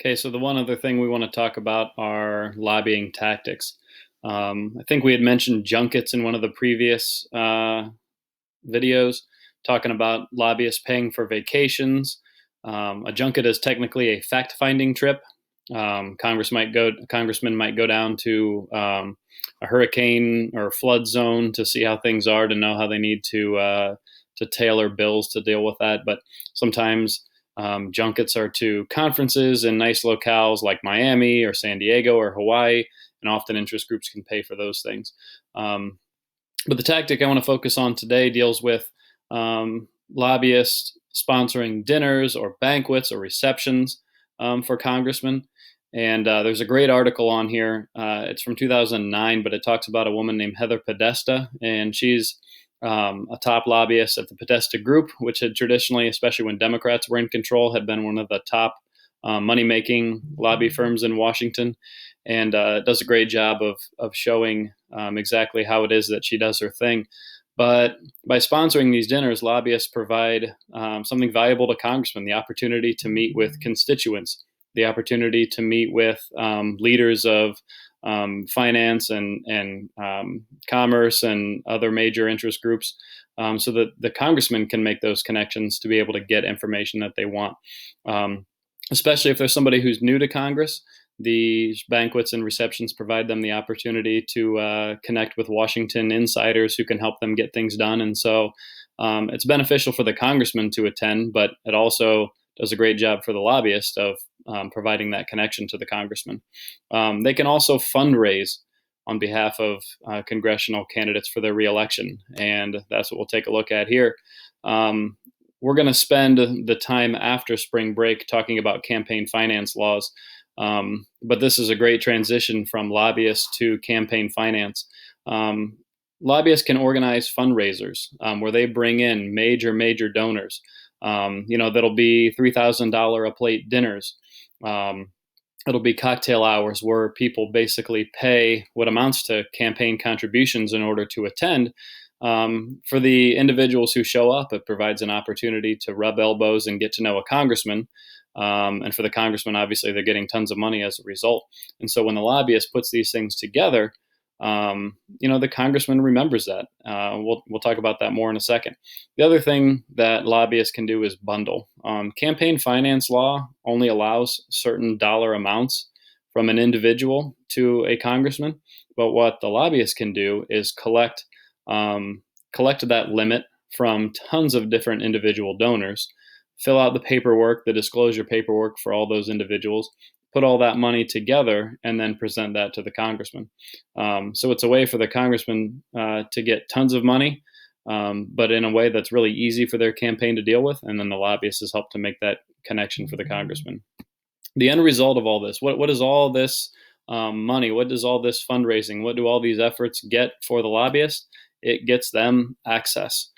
Okay, so the one other thing we want to talk about are lobbying tactics. I think we had mentioned junkets in one of the previous videos, talking about lobbyists paying for vacations. A junket is technically a fact-finding trip. Congressmen might go down to a hurricane or flood zone to see how things are, to know how they need to tailor bills to deal with that. But sometimes junkets are to conferences in nice locales like Miami or San Diego or Hawaii, and often interest groups can pay for those things. But the tactic I want to focus on today deals with lobbyists sponsoring dinners or banquets or receptions for congressmen. And there's a great article on here. It's from 2009, but it talks about a woman named Heather Podesta, and she's a top lobbyist at the Podesta Group, which had traditionally, especially when Democrats were in control, had been one of the top money-making lobby firms in Washington, and does a great job of showing exactly how it is that she does her thing. But by sponsoring these dinners, lobbyists provide something valuable to congressmen: the opportunity to meet with constituents, the opportunity to meet with leaders of finance and commerce and other major interest groups, so that the congressman can make those connections to be able to get information that they want. Especially if there's somebody who's new to Congress, these banquets and receptions provide them the opportunity to connect with Washington insiders who can help them get things done. And so it's beneficial for the congressman to attend, but it also does a great job for the lobbyist of providing that connection to the congressman. They can also fundraise on behalf of congressional candidates for their reelection, and that's what we'll take a look at here. We're going to spend the time after spring break talking about campaign finance laws, but this is a great transition from lobbyists to campaign finance. Lobbyists can organize fundraisers where they bring in major donors. That'll be $3,000 a plate dinners. It'll be cocktail hours where people basically pay what amounts to campaign contributions in order to attend. For the individuals who show up, it provides an opportunity to rub elbows and get to know a congressman. And for the congressman, obviously, they're getting tons of money as a result. And so when the lobbyist puts these things together, the congressman remembers that. We'll talk about that more in a second. The other thing that lobbyists can do is bundle. Campaign finance law only allows certain dollar amounts from an individual to a congressman, but what the lobbyist can do is collect that limit from tons of different individual donors, fill out the paperwork, the disclosure paperwork for all those individuals, put all that money together, and then present that to the congressman. So it's a way for the congressman to get tons of money, but in a way that's really easy for their campaign to deal with, and then the lobbyist has helped to make that connection for the congressman. The end result of all this, what is all this money? What does all this fundraising, what do all these efforts get for the lobbyist? It gets them access.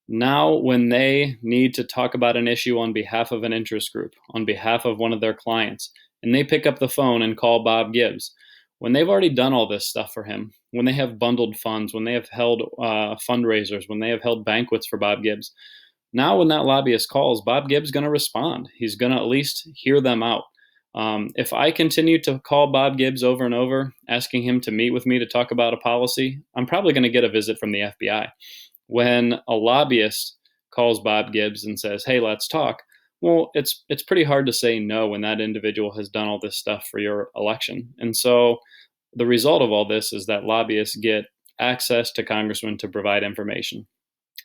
Now, when they need to talk about an issue on behalf of an interest group, on behalf of one of their clients, and they pick up the phone and call Bob Gibbs, when they've already done all this stuff for him, when they have bundled funds, when they have held fundraisers, when they have held banquets for Bob Gibbs, now when that lobbyist calls, Bob Gibbs is going to respond. He's going to at least hear them out. If I continue to call Bob Gibbs over and over, asking him to meet with me to talk about a policy, I'm probably going to get a visit from the FBI. When a lobbyist calls Bob Gibbs and says, "Hey, let's talk," well, it's pretty hard to say no when that individual has done all this stuff for your election. And so the result of all this is that lobbyists get access to congressmen to provide information.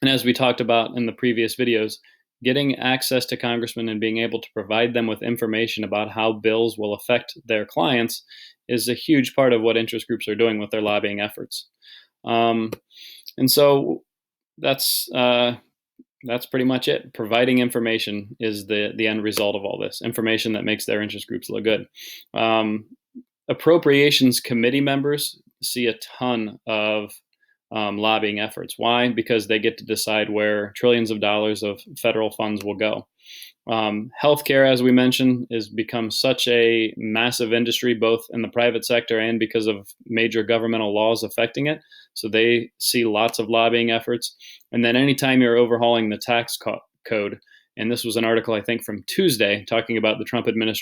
And as we talked about in the previous videos, getting access to congressmen and being able to provide them with information about how bills will affect their clients is a huge part of what interest groups are doing with their lobbying efforts. And so that's pretty much it. Providing information is the end result of all this. Information that makes their interest groups look good. Appropriations committee members see a ton of lobbying efforts. Why? Because they get to decide where trillions of dollars of federal funds will go. Healthcare, as we mentioned, has become such a massive industry, both in the private sector and because of major governmental laws affecting it. So they see lots of lobbying efforts. And then anytime you're overhauling the tax code, and this was an article, I think, from Tuesday, talking about the Trump administration